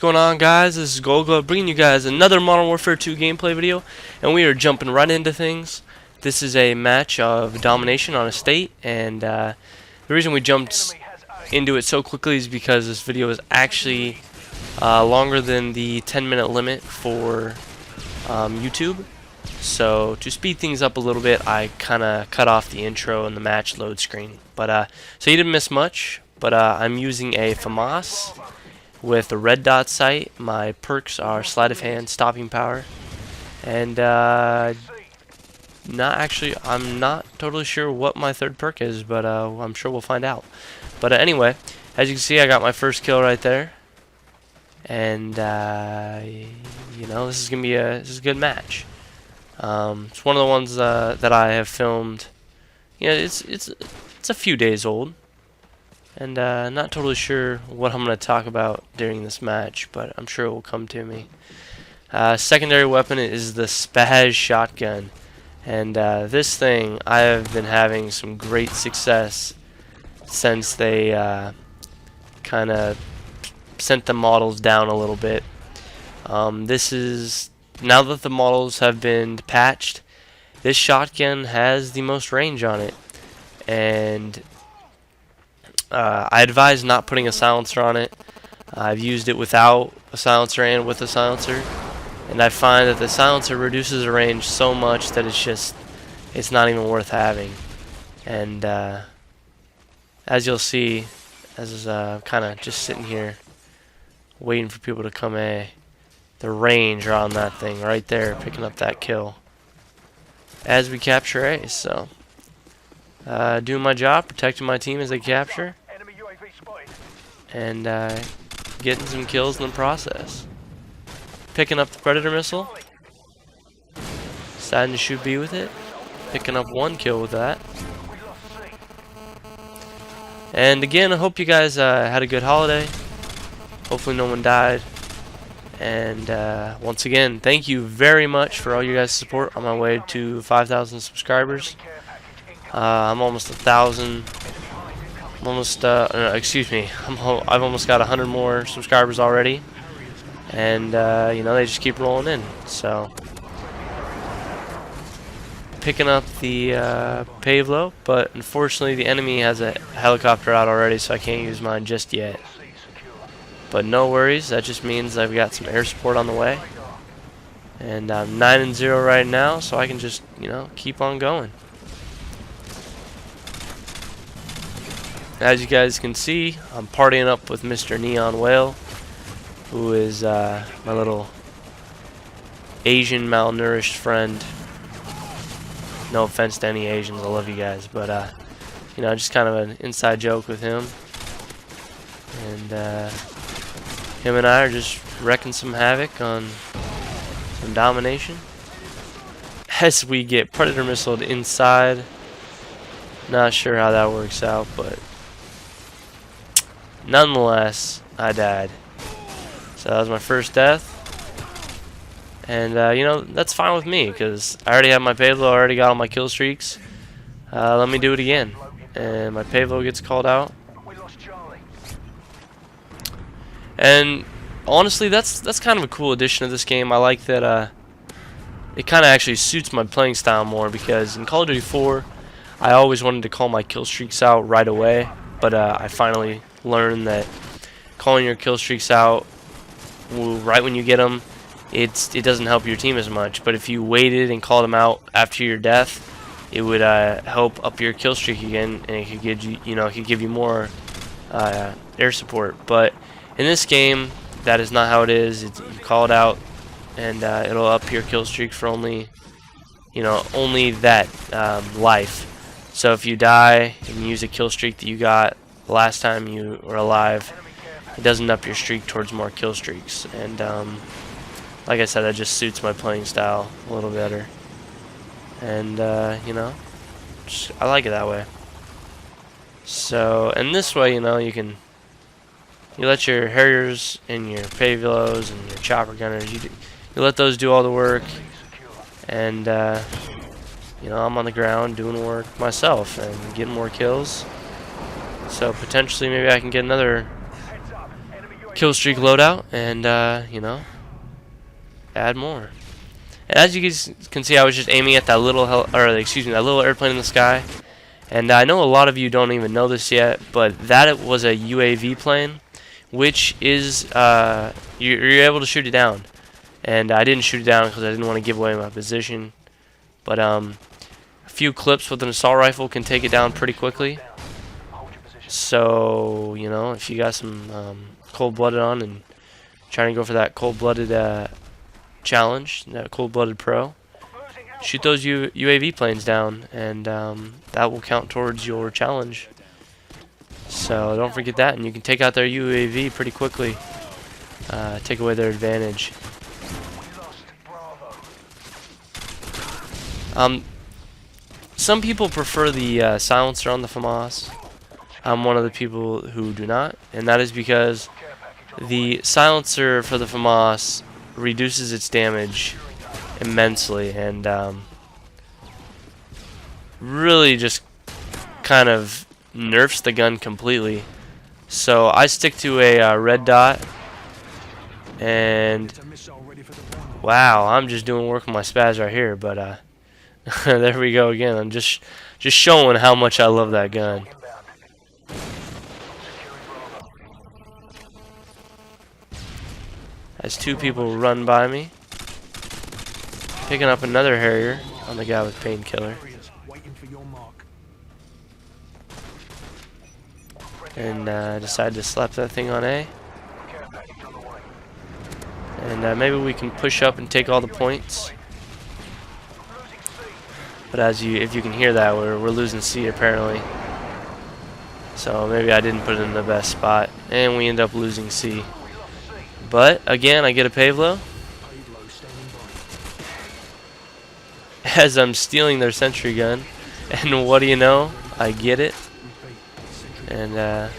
going on, guys? This is Golga bringing you guys another Modern Warfare 2 gameplay video, and we are jumping right into things. This is a match of Domination on Estate, and the reason we jumped into it so quickly is because this video is actually longer than the 10-minute limit for YouTube. So to speed things up a little bit, I kind of cut off the intro and the match load screen. But so you didn't miss much. But I'm using a Famas with a red dot sight. My perks are Sleight of Hand, Stopping Power, and I'm not totally sure what my third perk is, but I'm sure we'll find out. But anyway, as you can see, I got my first kill right there, and you know, this is gonna be a good match. It's one of the ones that I have filmed. You know, it's a few days old. And not totally sure what I'm going to talk about during this match, but I'm sure it will come to me. Secondary weapon is the Spaz shotgun. And this thing, I have been having some great success since they kind of sent the models down a little bit. This is, now that the models have been patched, this shotgun has the most range on it. And I advise not putting a silencer on it. I've used it without a silencer and with a silencer, and I find that the silencer reduces the range so much that it's not even worth having. And as you'll see, as kind of just sitting here waiting for people to come the range on that thing right there, picking up that kill as we capture A. So doing my job, protecting my team as they capture, and getting some kills in the process. Picking up the Predator missile, deciding to shoot B with it, picking up one kill with that. And again, I hope you guys had a good holiday. Hopefully no one died. And once again, thank you very much for all you guys' support on my way to 5,000 subscribers. I'm almost 1,000. Excuse me. I've almost got 100 more subscribers already, and you know, they just keep rolling in. So picking up the Pave Low, but unfortunately the enemy has a helicopter out already, so I can't use mine just yet. But no worries. That just means I've got some air support on the way, and I'm 9-0 right now, so I can just, you know, keep on going. As you guys can see, I'm partying up with Mr. Neon Whale, who is my little Asian malnourished friend. No offense to any Asians, I love you guys, but you know, just kind of an inside joke with him. And him and I are just wrecking some havoc on some Domination. As we get Predator missiled inside, not sure how that works out, but nonetheless, I died. So that was my first death. And, you know, that's fine with me, because I already have my Pave Low, I already got all my kill streaks. Let me do it again. And my Pave Low gets called out. And, honestly, that's kind of a cool addition to this game. I like that it kind of actually suits my playing style more, because in Call of Duty 4, I always wanted to call my kill streaks out right away. But I finally learned that calling your kill streaks out right when you get them, it doesn't help your team as much. But if you waited and called them out after your death, it would help up your kill streak again, and it could give you, it could give you more air support. But in this game, that is not how it is. You call it out, and it'll up your kill streak for only that life. So if you die and you use a kill streak that you got the last time you were alive, it doesn't up your streak towards more kill streaks. And like I said, that just suits my playing style a little better. And you know, I like it that way. So, and this way, you know, you let your Harriers and your Pave Lows and your chopper gunners, you let those do all the work, and you know, I'm on the ground doing work myself and getting more kills. So potentially maybe I can get another Killstreak loadout and, you know, add more. And as you guys can see, I was just aiming at that little that little airplane in the sky. And I know a lot of you don't even know this yet, but that was a UAV plane, which is you're able to shoot it down. And I didn't shoot it down because I didn't want to give away my position. But a few clips with an assault rifle can take it down pretty quickly. So, you know, if you got some cold-blooded on and trying to go for that cold-blooded challenge, that cold-blooded pro, shoot those UAV planes down, and that will count towards your challenge. So don't forget that, and you can take out their UAV pretty quickly. Take away their advantage. Some people prefer the silencer on the Famas. I'm one of the people who do not, and that is because the silencer for the Famas reduces its damage immensely, and really just kind of nerfs the gun completely. So I stick to a red dot, and wow, I'm just doing work on my spaz right here, but there we go again. I'm just showing how much I love that gun. As two people run by me, picking up another Harrier on the guy with painkiller, and decide to slap that thing on A. And maybe we can push up and take all the points. But if you can hear that, we're losing C apparently. So maybe I didn't put it in the best spot, and we end up losing C. But again, I get a Pave Low as I'm stealing their sentry gun, and what do you know? I get it, and that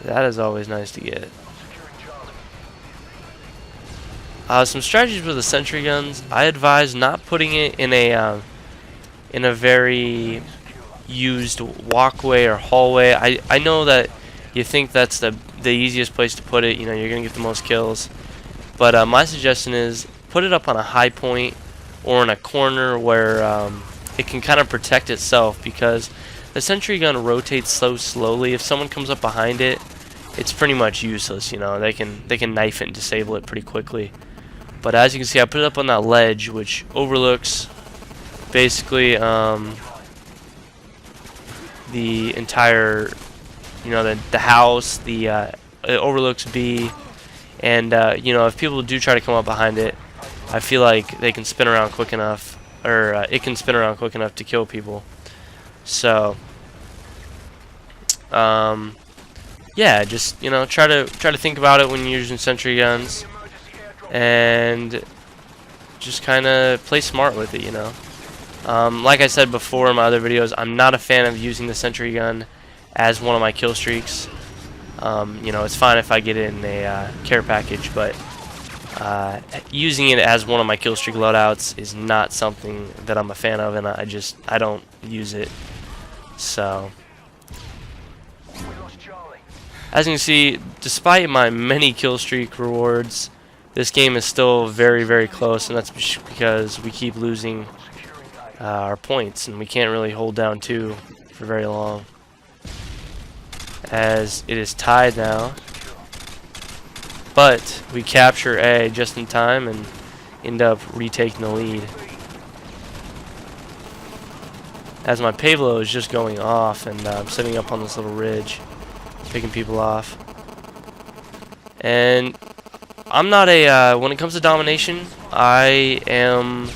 is always nice to get. Some strategies with the sentry guns. I advise not putting it in a very used walkway or hallway. I know that you think that's the easiest place to put it. You know, you're gonna get the most kills. But my suggestion is put it up on a high point or in a corner where it can kind of protect itself, because the sentry gun rotates so slowly. If someone comes up behind it, it's pretty much useless. You know, they can knife it and disable it pretty quickly. But as you can see, I put it up on that ledge, which overlooks basically the entire, you know, the house. It overlooks B, and you know, if people do try to come up behind it, I feel like they can spin around quick enough, or it can spin around quick enough to kill people. So yeah, just, you know, try to think about it when you're using sentry guns, and just kind of play smart with it, you know. Like I said before in my other videos, I'm not a fan of using the sentry gun as one of my kill streaks. You know, it's fine if I get it in a care package, but using it as one of my kill streak loadouts is not something that I'm a fan of, and I don't use it. So as you can see, despite my many kill streak rewards, this game is still very, very close, and that's because we keep losing our points, and we can't really hold down 2 for very long, as it is tied now. But we capture A just in time and end up retaking the lead, as my Pave Low is just going off, and I'm sitting up on this little ridge picking people off. And I'm not when it comes to domination, I am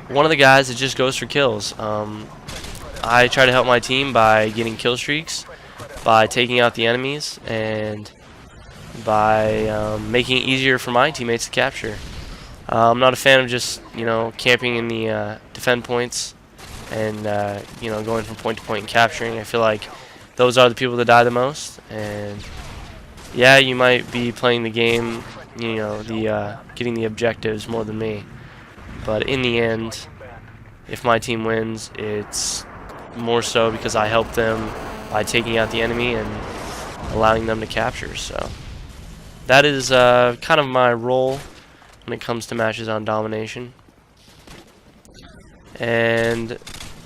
one of the guys that just goes for kills. I try to help my team by getting kill streaks, by taking out the enemies, and by making it easier for my teammates to capture. I'm not a fan of just, you know, camping in the defend points and you know, going from point to point and capturing. I feel like those are the people that die the most. And yeah, you might be playing the game, you know, getting the objectives more than me, but in the end, if my team wins, it's more so because I helped them by taking out the enemy and allowing them to capture. So that is kind of my role when it comes to matches on Domination, and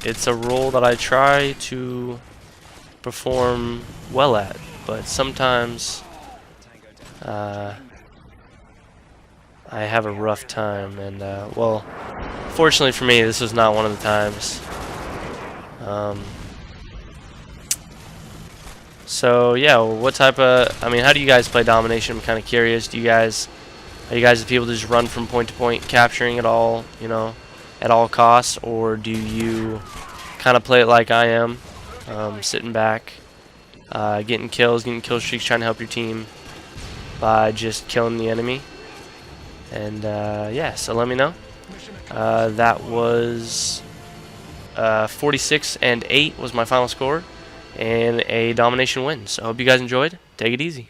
it's a role that I try to perform well at, but sometimes I have a rough time, and well, fortunately for me, this was not one of the times. So yeah, what type of, I mean, how do you guys play Domination? I'm kind of curious. Are you guys the people that just run from point to point, capturing it all, you know, at all costs, or do you kind of play it like I am, sitting back, getting kills, getting kill streaks, trying to help your team by just killing the enemy? And yeah, so let me know. That was 46-8 was my final score, and a Domination win. So I hope you guys enjoyed. Take it easy.